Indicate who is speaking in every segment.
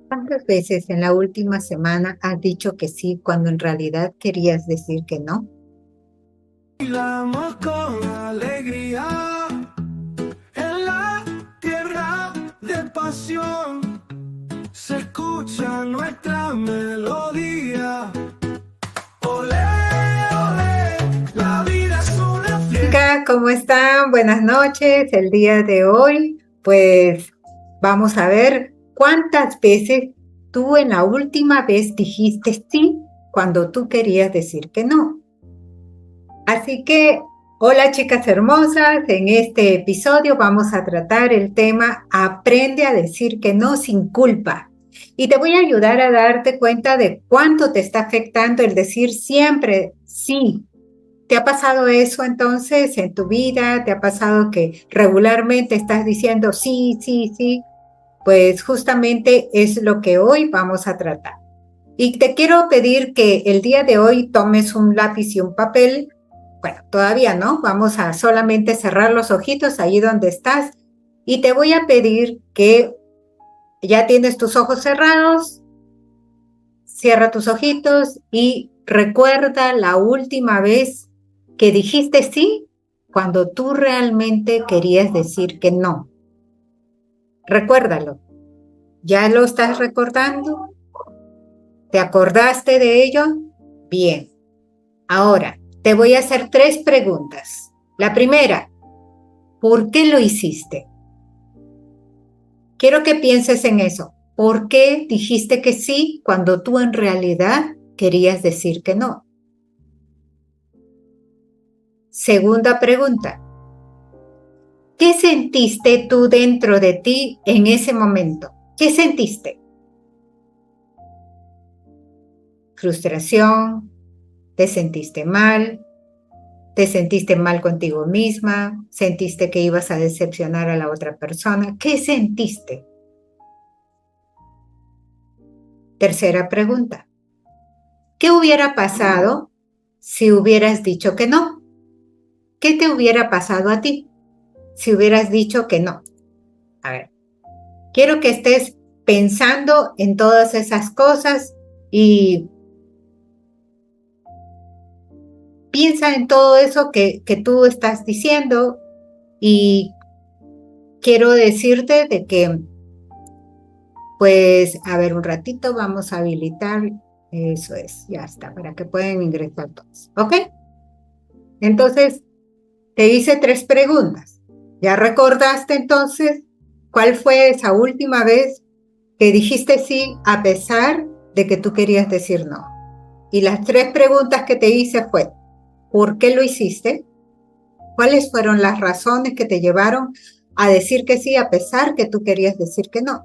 Speaker 1: ¿Cuántas veces en la última semana has dicho que sí cuando en realidad querías decir que no?
Speaker 2: Bailamos con alegría en la tierra de pasión. Se escucha nuestra melodía. Olé, olé, la vida es una fiesta.
Speaker 1: Chicas, ¿cómo están? Buenas noches. El día de hoy, pues vamos a ver cuántas veces tú en la última vez dijiste sí cuando tú querías decir que no. Así que, hola chicas hermosas, en este episodio vamos a tratar el tema Aprende a decir que no sin culpa. Y te voy a ayudar a darte cuenta de cuánto te está afectando el decir siempre sí. ¿Te ha pasado eso entonces en tu vida? ¿Te ha pasado que regularmente estás diciendo sí, sí, sí? Pues justamente es lo que hoy vamos a tratar. Y te quiero pedir que el día de hoy tomes un lápiz y un papel. Bueno, todavía no, vamos a solamente cerrar los ojitos ahí donde estás y te voy a pedir que ya tienes tus ojos cerrados, cierra tus ojitos y recuerda la última vez que dijiste sí cuando tú realmente querías decir que no. Recuérdalo. ¿Ya lo estás recordando? ¿Te acordaste de ello? Bien. Ahora, te voy a hacer tres preguntas. La primera, ¿por qué lo hiciste? Quiero que pienses en eso. ¿Por qué dijiste que sí cuando tú en realidad querías decir que no? Segunda pregunta, ¿qué sentiste tú dentro de ti en ese momento? ¿Qué sentiste? ¿Frustración? ¿Te sentiste mal? ¿Te sentiste mal contigo misma? ¿Sentiste que ibas a decepcionar a la otra persona? ¿Qué sentiste? Tercera pregunta, ¿qué hubiera pasado si hubieras dicho que no? ¿Qué te hubiera pasado a ti si hubieras dicho que no? A ver, quiero que estés pensando en todas esas cosas y piensa en todo eso que tú estás diciendo y quiero decirte de que, pues, a ver, un ratito vamos a habilitar, eso es, ya está, para que puedan ingresar todos, ¿ok? Entonces, te hice tres preguntas. ¿Ya recordaste entonces cuál fue esa última vez que dijiste sí a pesar de que tú querías decir no? Y las tres preguntas que te hice fue, ¿por qué lo hiciste? ¿Cuáles fueron las razones que te llevaron a decir que sí a pesar que tú querías decir que no?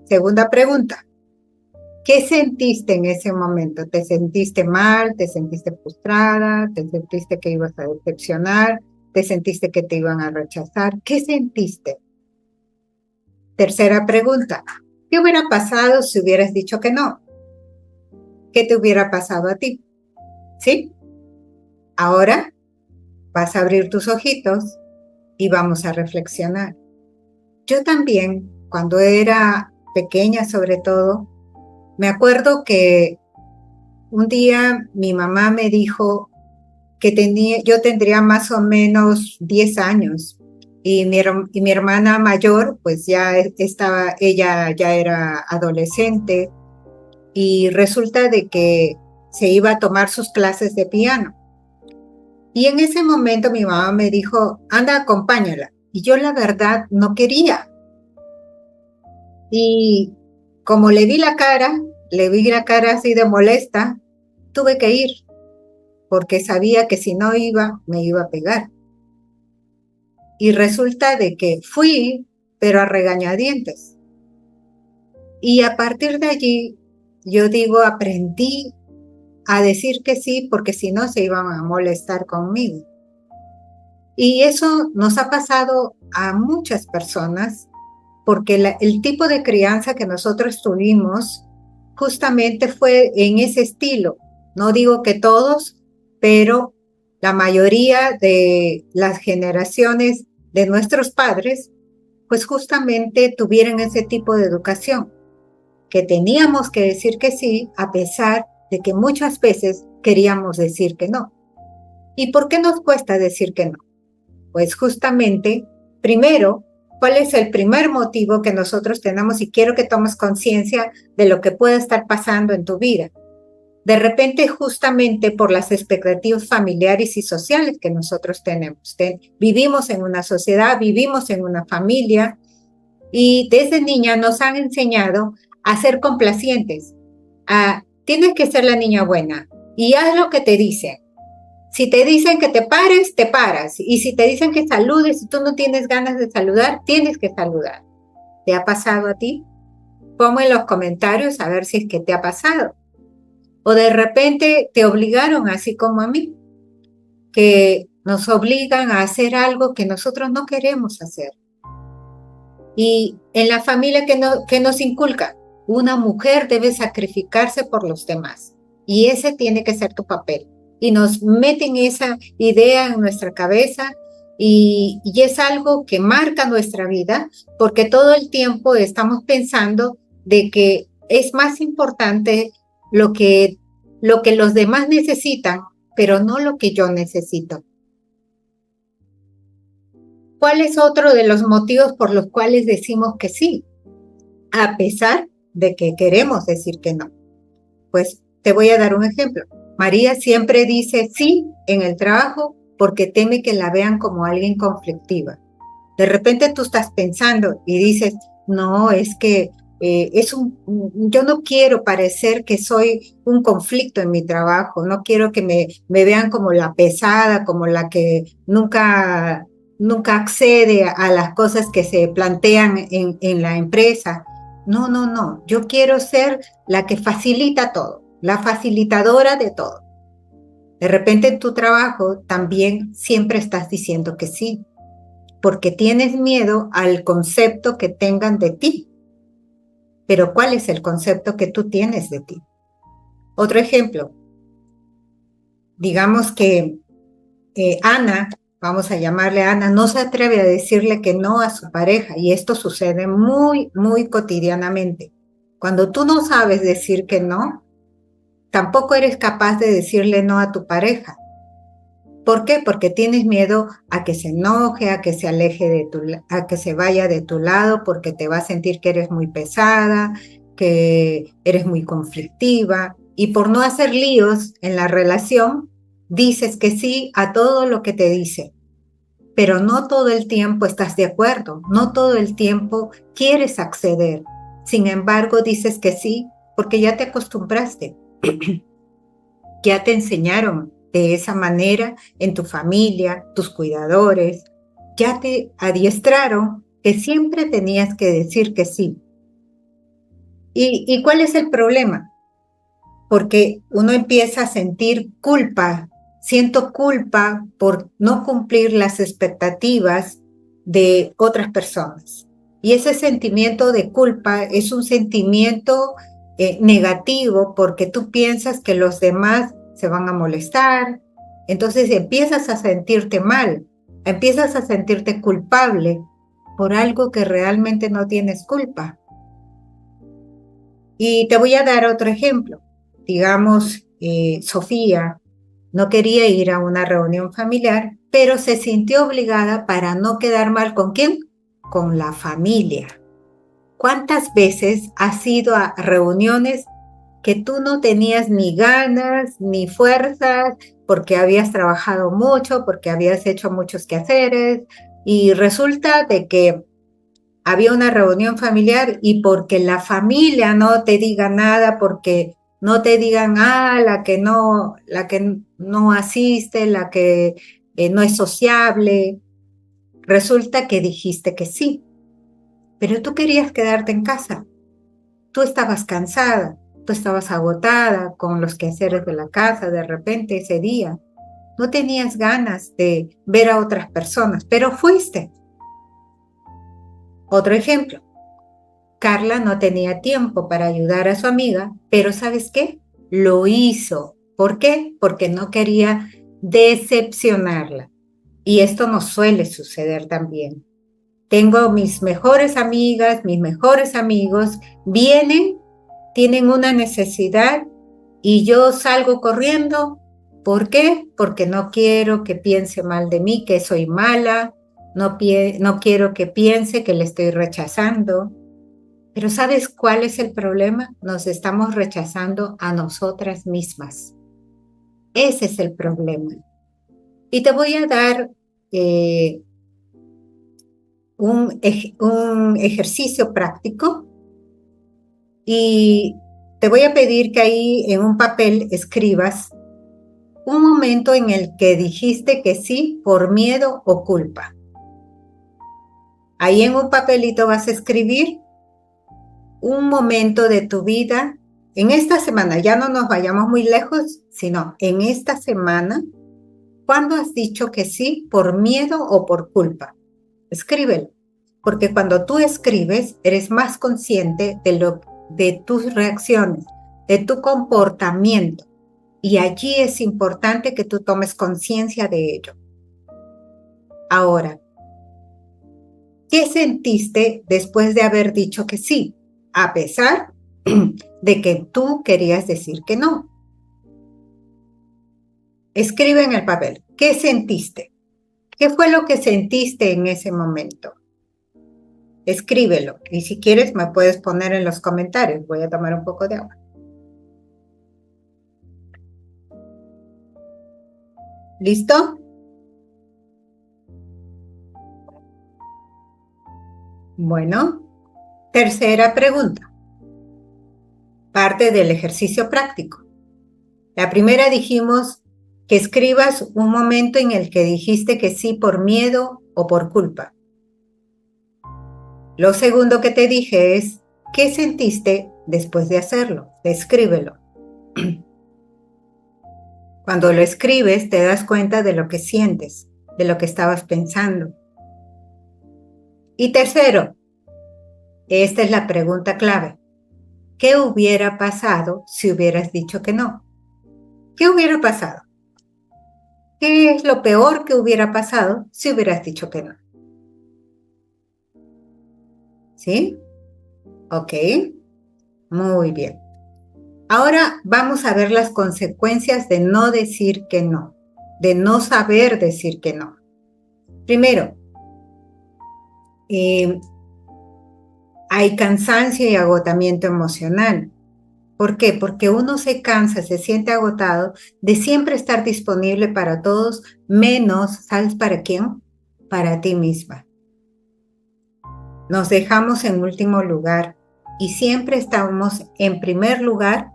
Speaker 1: Segunda pregunta, ¿qué sentiste en ese momento? ¿Te sentiste mal? ¿Te sentiste frustrada? ¿Te sentiste que ibas a decepcionar? ¿Te sentiste que te iban a rechazar? ¿Qué sentiste? Tercera pregunta, ¿qué hubiera pasado si hubieras dicho que no? ¿Qué te hubiera pasado a ti? ¿Sí? Ahora vas a abrir tus ojitos y vamos a reflexionar. Yo también, cuando era pequeña sobre todo, me acuerdo que un día mi mamá me dijo que yo tendría más o menos 10 años y mi hermana mayor, pues ya ella ya era adolescente y resulta de que se iba a tomar sus clases de piano. Y en ese momento mi mamá me dijo, anda, acompáñala. Y yo la verdad no quería. Y como le vi la cara así de molesta, tuve que ir, porque sabía que si no iba, me iba a pegar. Y resulta de que fui, pero a regañadientes. Y a partir de allí, yo digo, aprendí a decir que sí, porque si no se iban a molestar conmigo. Y eso nos ha pasado a muchas personas, porque el tipo de crianza que nosotros tuvimos justamente fue en ese estilo. No digo que todos, pero la mayoría de las generaciones de nuestros padres, pues justamente tuvieron ese tipo de educación. que teníamos que decir que sí, a pesar de que muchas veces queríamos decir que no. ¿Y por qué nos cuesta decir que no? Pues justamente, primero, ¿cuál es el primer motivo que nosotros tenemos? Y quiero que tomes conciencia de lo que puede estar pasando en tu vida. De repente, justamente por las expectativas familiares y sociales que nosotros tenemos. Vivimos en una sociedad, vivimos en una familia y desde niña nos han enseñado a ser complacientes. Tienes que ser la niña buena y haz lo que te dicen. Si te dicen que te pares, te paras. Y si te dicen que saludes, si tú no tienes ganas de saludar, tienes que saludar. ¿Te ha pasado a ti? Ponme en los comentarios a ver si es que te ha pasado. O de repente te obligaron, así como a mí, que nos obligan a hacer algo que nosotros no queremos hacer. Y en la familia que nos inculca, una mujer debe sacrificarse por los demás. Y ese tiene que ser tu papel. Y nos meten esa idea en nuestra cabeza y es algo que marca nuestra vida porque todo el tiempo estamos pensando de que es más importante lo que los demás necesitan, pero no lo que yo necesito. ¿Cuál es otro de los motivos por los cuales decimos que sí, a pesar de que queremos decir que no? Pues te voy a dar un ejemplo. María siempre dice sí en el trabajo porque teme que la vean como alguien conflictiva. De repente tú estás pensando y dices, no, es que yo no quiero parecer que soy un conflicto en mi trabajo, no quiero que me vean como la pesada, como la que nunca accede a las cosas que se plantean en la empresa. No, yo quiero ser la que facilita todo, la facilitadora de todo. De repente en tu trabajo también siempre estás diciendo que sí, porque tienes miedo al concepto que tengan de ti. Pero ¿cuál es el concepto que tú tienes de ti? Otro ejemplo, digamos que Ana, vamos a llamarle Ana, no se atreve a decirle que no a su pareja y esto sucede muy, muy cotidianamente. Cuando tú no sabes decir que no, tampoco eres capaz de decirle no a tu pareja. ¿Por qué? Porque tienes miedo a que se enoje, a que se aleje a que se vaya de tu lado, porque te va a sentir que eres muy pesada, que eres muy conflictiva. Y por no hacer líos en la relación, dices que sí a todo lo que te dice. Pero no todo el tiempo estás de acuerdo, no todo el tiempo quieres acceder. Sin embargo, dices que sí porque ya te acostumbraste. Ya te enseñaron de esa manera en tu familia, tus cuidadores, ya te adiestraron que siempre tenías que decir que sí. ¿Y cuál es el problema? Porque uno empieza a sentir culpa, siento culpa por no cumplir las expectativas de otras personas. Y ese sentimiento de culpa es un sentimiento negativo porque tú piensas que los demás se van a molestar, entonces empiezas a sentirte mal, empiezas a sentirte culpable por algo que realmente no tienes culpa. Y te voy a dar otro ejemplo. Digamos, Sofía no quería ir a una reunión familiar, pero se sintió obligada para no quedar mal. ¿Con quién? Con la familia. ¿Cuántas veces has ido a reuniones que tú no tenías ni ganas ni fuerzas porque habías trabajado mucho, porque habías hecho muchos quehaceres y resulta de que había una reunión familiar y porque la familia no te diga nada, porque no te digan, la que no asiste, la que no es sociable, resulta que dijiste que sí, pero tú querías quedarte en casa, tú estabas cansada, tú estabas agotada con los quehaceres de la casa, de repente ese día, no tenías ganas de ver a otras personas, pero fuiste. Otro ejemplo. Carla no tenía tiempo para ayudar a su amiga, pero ¿sabes qué? Lo hizo. ¿Por qué? Porque no quería decepcionarla. Y esto nos suele suceder también. Tengo mis mejores amigas, mis mejores amigos, vienen tienen una necesidad y yo salgo corriendo. ¿Por qué? Porque no quiero que piense mal de mí, que soy mala, no quiero que piense que le estoy rechazando. Pero ¿sabes cuál es el problema? Nos estamos rechazando a nosotras mismas. Ese es el problema. Y te voy a dar un ejercicio práctico y te voy a pedir que ahí en un papel escribas un momento en el que dijiste que sí por miedo o culpa. Ahí en un papelito vas a escribir un momento de tu vida en esta semana. Ya no nos vayamos muy lejos, sino en esta semana. ¿Cuándo has dicho que sí por miedo o por culpa? Escríbelo, porque cuando tú escribes eres más consciente de tus reacciones, de tu comportamiento. Y allí es importante que tú tomes conciencia de ello. Ahora, ¿qué sentiste después de haber dicho que sí, a pesar de que tú querías decir que no? Escribe en el papel, ¿qué sentiste? ¿Qué fue lo que sentiste en ese momento? Escríbelo y si quieres me puedes poner en los comentarios. Voy a tomar un poco de agua. ¿Listo? Bueno, tercera pregunta. Parte del ejercicio práctico. La primera dijimos que escribas un momento en el que dijiste que sí por miedo o por culpa. Lo segundo que te dije es, ¿qué sentiste después de hacerlo? Escríbelo. Cuando lo escribes, te das cuenta de lo que sientes, de lo que estabas pensando. Y tercero, esta es la pregunta clave. ¿Qué hubiera pasado si hubieras dicho que no? ¿Qué hubiera pasado? ¿Qué es lo peor que hubiera pasado si hubieras dicho que no? ¿Sí? Ok. Muy bien. Ahora vamos a ver las consecuencias de no decir que no, de no saber decir que no. Primero, hay cansancio y agotamiento emocional. ¿Por qué? Porque uno se cansa, se siente agotado de siempre estar disponible para todos, menos, ¿sabes para quién? Para ti misma. Nos dejamos en último lugar y siempre estamos en primer lugar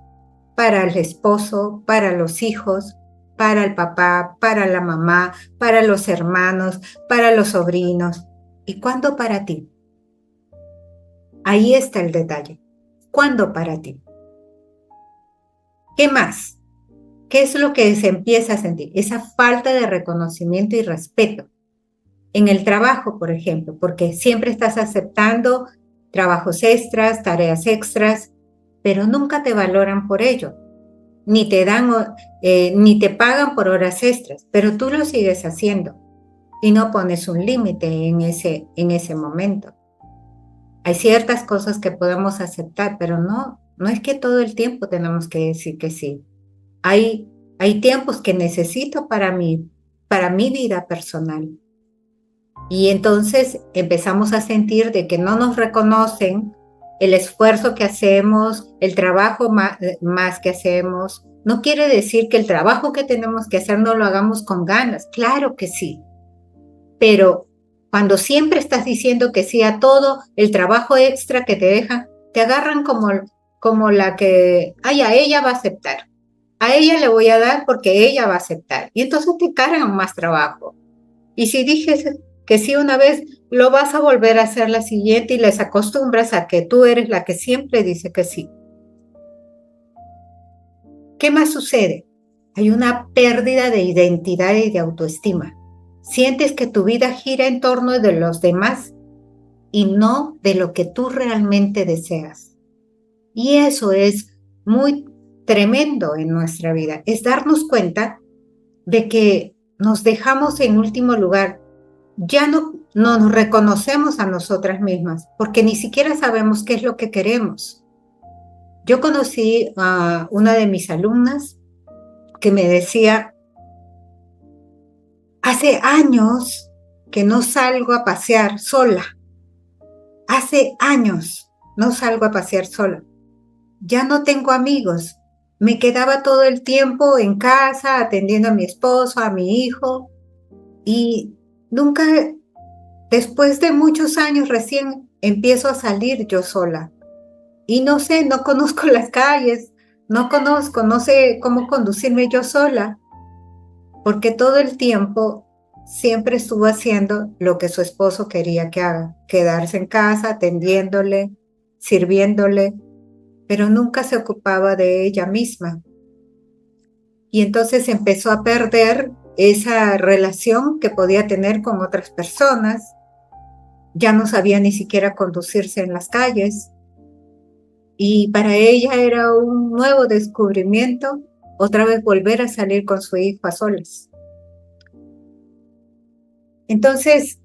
Speaker 1: para el esposo, para los hijos, para el papá, para la mamá, para los hermanos, para los sobrinos. ¿Y cuándo para ti? Ahí está el detalle. ¿Cuándo para ti? ¿Qué más? ¿Qué es lo que se empieza a sentir? Esa falta de reconocimiento y respeto. En el trabajo, por ejemplo, porque siempre estás aceptando trabajos extras, tareas extras, pero nunca te valoran por ello. Ni te pagan por horas extras, pero tú lo sigues haciendo y no pones un límite en ese momento. Hay ciertas cosas que podemos aceptar, pero no es que todo el tiempo tenemos que decir que sí. Hay tiempos que necesito para mi vida personal. Y entonces empezamos a sentir de que no nos reconocen el esfuerzo que hacemos, el trabajo más que hacemos. No quiere decir que el trabajo que tenemos que hacer no lo hagamos con ganas. Claro que sí. Pero cuando siempre estás diciendo que sí a todo, el trabajo extra que te dejan, te agarran como la que, ay, a ella va a aceptar. A ella le voy a dar porque ella va a aceptar. Y entonces te cargan más trabajo. Y si dices que sí una vez, lo vas a volver a hacer la siguiente y les acostumbras a que tú eres la que siempre dice que sí. ¿Qué más sucede? Hay una pérdida de identidad y de autoestima. Sientes que tu vida gira en torno de los demás y no de lo que tú realmente deseas. Y eso es muy tremendo en nuestra vida. Es darnos cuenta de que nos dejamos en último lugar. Ya no nos reconocemos a nosotras mismas porque ni siquiera sabemos qué es lo que queremos. Yo conocí a una de mis alumnas que me decía, hace años que no salgo a pasear sola. Hace años no salgo a pasear sola. Ya no tengo amigos. Me quedaba todo el tiempo en casa atendiendo a mi esposo, a mi hijo y nunca, después de muchos años recién empiezo a salir yo sola. Y no sé, no conozco las calles, no sé cómo conducirme yo sola, porque todo el tiempo siempre estuvo haciendo lo que su esposo quería que haga, quedarse en casa, atendiéndole, sirviéndole, pero nunca se ocupaba de ella misma. Y entonces empezó a perder esa relación que podía tener con otras personas, ya no sabía ni siquiera conducirse en las calles, y para ella era un nuevo descubrimiento, otra vez volver a salir con su hijo a solas. Entonces,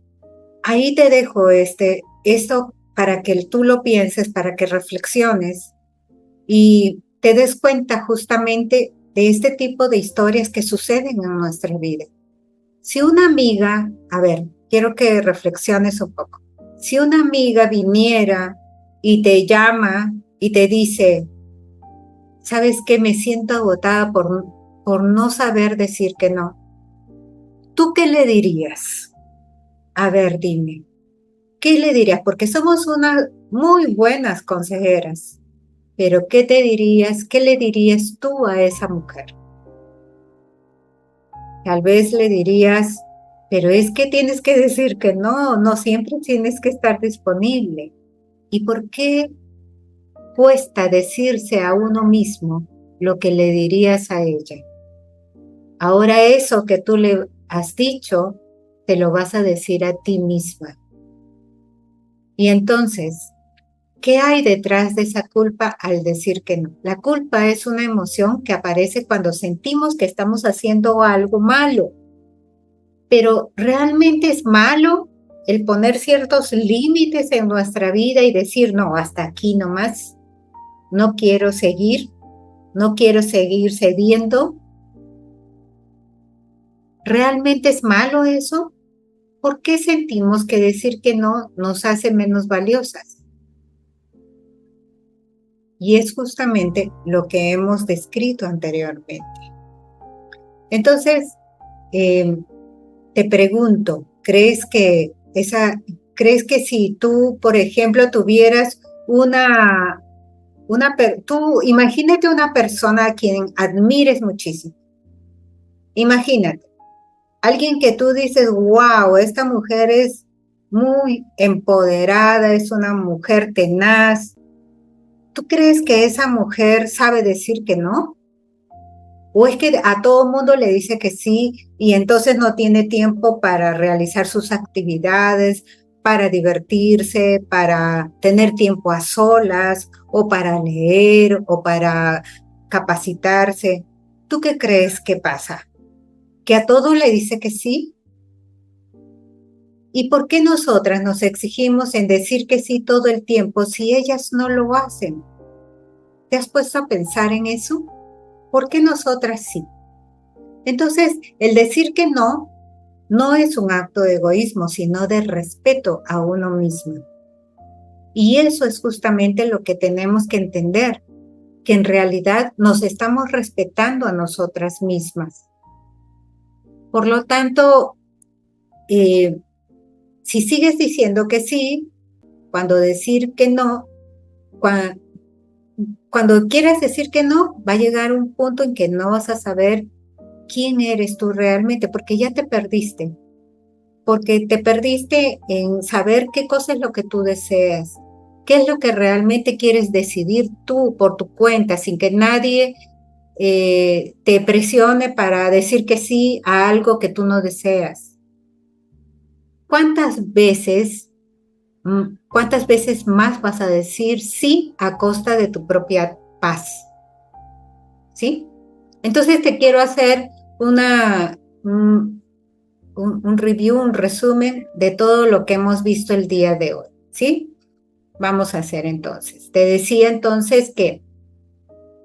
Speaker 1: ahí te dejo esto para que tú lo pienses, para que reflexiones y te des cuenta justamente de este tipo de historias que suceden en nuestra vida. Si una amiga, a ver, quiero que reflexiones un poco. Si una amiga viniera y te llama y te dice, ¿sabes qué? Me siento agotada por no saber decir que no. ¿Tú qué le dirías? A ver, dime. ¿Qué le dirías? Porque somos unas muy buenas consejeras. Pero ¿qué te dirías? ¿Qué le dirías tú a esa mujer? Tal vez le dirías, pero es que tienes que decir que no, no siempre tienes que estar disponible. ¿Y por qué cuesta decirse a uno mismo lo que le dirías a ella? Ahora eso que tú le has dicho, te lo vas a decir a ti misma. Y entonces, ¿qué hay detrás de esa culpa al decir que no? La culpa es una emoción que aparece cuando sentimos que estamos haciendo algo malo. Pero ¿realmente es malo el poner ciertos límites en nuestra vida y decir, no, hasta aquí nomás, no quiero seguir cediendo? ¿Realmente es malo eso? ¿Por qué sentimos que decir que no nos hace menos valiosas? Y es justamente lo que hemos descrito anteriormente. Entonces, te pregunto, ¿crees que si tú, por ejemplo, tuvieras tú imagínate una persona a quien admires muchísimo? Imagínate, alguien que tú dices, wow, esta mujer es muy empoderada, es una mujer tenaz. ¿Tú crees que esa mujer sabe decir que no? ¿O es que a todo mundo le dice que sí y entonces no tiene tiempo para realizar sus actividades, para divertirse, para tener tiempo a solas o para leer o para capacitarse? ¿Tú qué crees que pasa? ¿Que a todo le dice que sí? ¿Y por qué nosotras nos exigimos en decir que sí todo el tiempo si ellas no lo hacen? ¿Te has puesto a pensar en eso? ¿Por qué nosotras sí? Entonces, el decir que no, no es un acto de egoísmo, sino de respeto a uno mismo. Y eso es justamente lo que tenemos que entender, que en realidad nos estamos respetando a nosotras mismas. Por lo tanto, si sigues diciendo que sí, cuando decir que no, cuando quieras decir que no, va a llegar un punto en que no vas a saber quién eres tú realmente, porque ya te perdiste. Porque te perdiste en saber qué cosa es lo que tú deseas, qué es lo que realmente quieres decidir tú por tu cuenta, sin que nadie te presione para decir que sí a algo que tú no deseas. ¿Cuántas veces, cuántas veces más vas a decir sí a costa de tu propia paz? ¿Sí? Entonces te quiero hacer un review, un resumen de todo lo que hemos visto el día de hoy, ¿sí? Vamos a hacer entonces. Te decía entonces que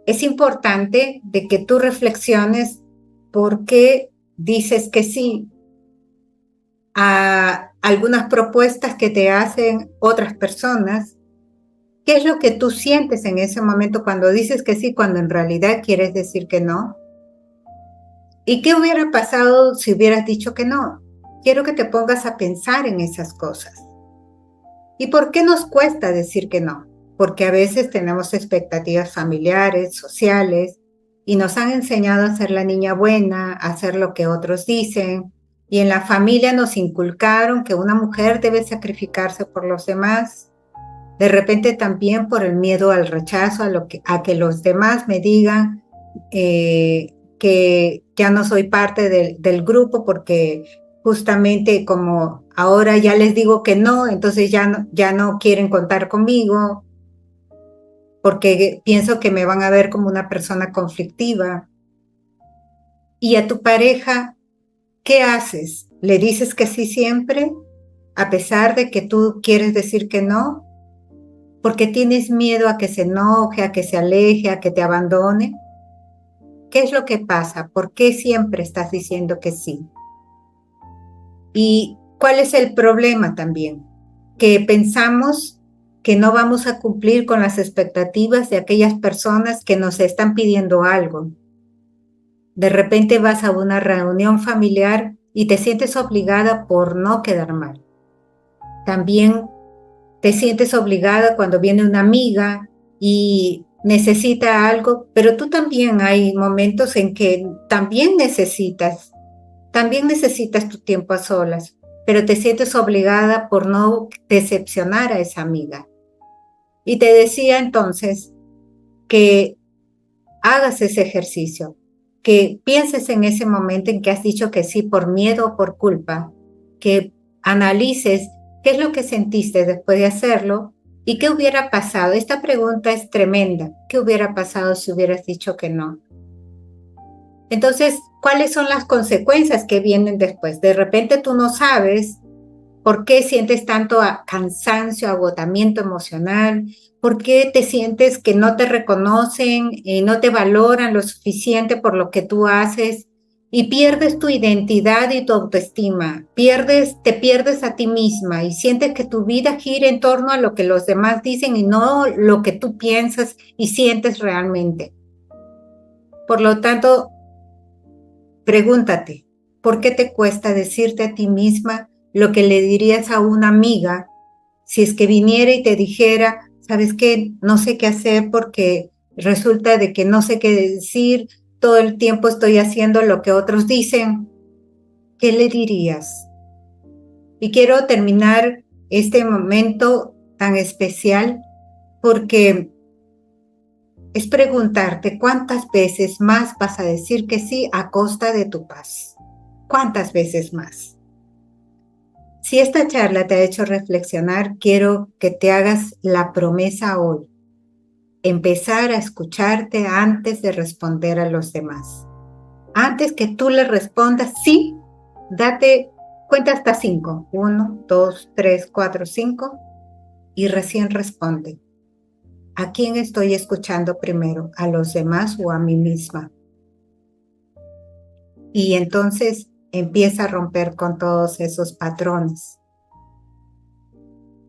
Speaker 1: es importante de que tú reflexiones por qué dices que sí a algunas propuestas que te hacen otras personas. ¿Qué es lo que tú sientes en ese momento cuando dices que sí, cuando en realidad quieres decir que no? ¿Y qué hubiera pasado si hubieras dicho que no? Quiero que te pongas a pensar en esas cosas. ¿Y por qué nos cuesta decir que no? Porque a veces tenemos expectativas familiares, sociales, y nos han enseñado a ser la niña buena, a hacer lo que otros dicen, y en la familia nos inculcaron que una mujer debe sacrificarse por los demás, de repente también por el miedo al rechazo, a que los demás me digan que ya no soy parte del grupo porque justamente como ahora ya les digo que no, entonces ya no quieren contar conmigo porque pienso que me van a ver como una persona conflictiva. Y a tu pareja, ¿qué haces? ¿Le dices que sí siempre, a pesar de que tú quieres decir que no? ¿Porque tienes miedo a que se enoje, a que se aleje, a que te abandone? ¿Qué es lo que pasa? ¿Por qué siempre estás diciendo que sí? ¿Y cuál es el problema también? Que pensamos que no vamos a cumplir con las expectativas de aquellas personas que nos están pidiendo algo. De repente vas a una reunión familiar y te sientes obligada por no quedar mal. También te sientes obligada cuando viene una amiga y necesita algo, pero tú también hay momentos en que también necesitas tu tiempo a solas, pero te sientes obligada por no decepcionar a esa amiga. Y te decía entonces que hagas ese ejercicio, que pienses en ese momento en que has dicho que sí por miedo o por culpa, que analices qué es lo que sentiste después de hacerlo y qué hubiera pasado. Esta pregunta es tremenda. ¿Qué hubiera pasado si hubieras dicho que no? Entonces, ¿cuáles son las consecuencias que vienen después? De repente tú no sabes por qué sientes tanto cansancio, agotamiento emocional, por qué te sientes que no te reconocen, no te valoran lo suficiente por lo que tú haces y pierdes tu identidad y tu autoestima, te pierdes a ti misma y sientes que tu vida gira en torno a lo que los demás dicen y no lo que tú piensas y sientes realmente. Por lo tanto, pregúntate, ¿por qué te cuesta decirte a ti misma lo que le dirías a una amiga si es que viniera y te dijera, sabes qué, no sé qué hacer porque resulta de que no sé qué decir, todo el tiempo estoy haciendo lo que otros dicen? ¿Qué le dirías? Y quiero terminar este momento tan especial porque es preguntarte cuántas veces más vas a decir que sí a costa de tu paz. ¿Cuántas veces más? Si esta charla te ha hecho reflexionar, quiero que te hagas la promesa hoy. Empezar a escucharte antes de responder a los demás. Antes que tú le respondas sí, cuenta hasta 5. 1, 2, 3, 4, 5 y recién responde. ¿A quién estoy escuchando primero? ¿A los demás o a mí misma? Y entonces empieza a romper con todos esos patrones.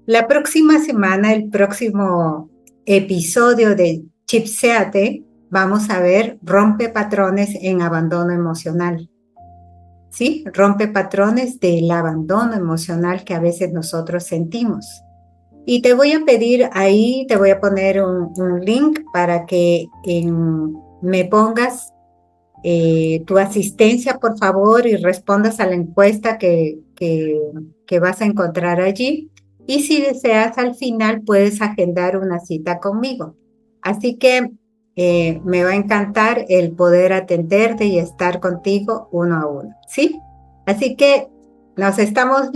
Speaker 1: La próxima semana, el próximo episodio de Chipséate, vamos a ver rompe patrones en abandono emocional. ¿Sí? Rompe patrones del abandono emocional que a veces nosotros sentimos. Y te voy a pedir ahí, te voy a poner un link para que me pongas tu asistencia, por favor, y respondas a la encuesta que vas a encontrar allí. Y si deseas, al final puedes agendar una cita conmigo. Así que me va a encantar el poder atenderte y estar contigo uno a uno, ¿sí? Así que nos estamos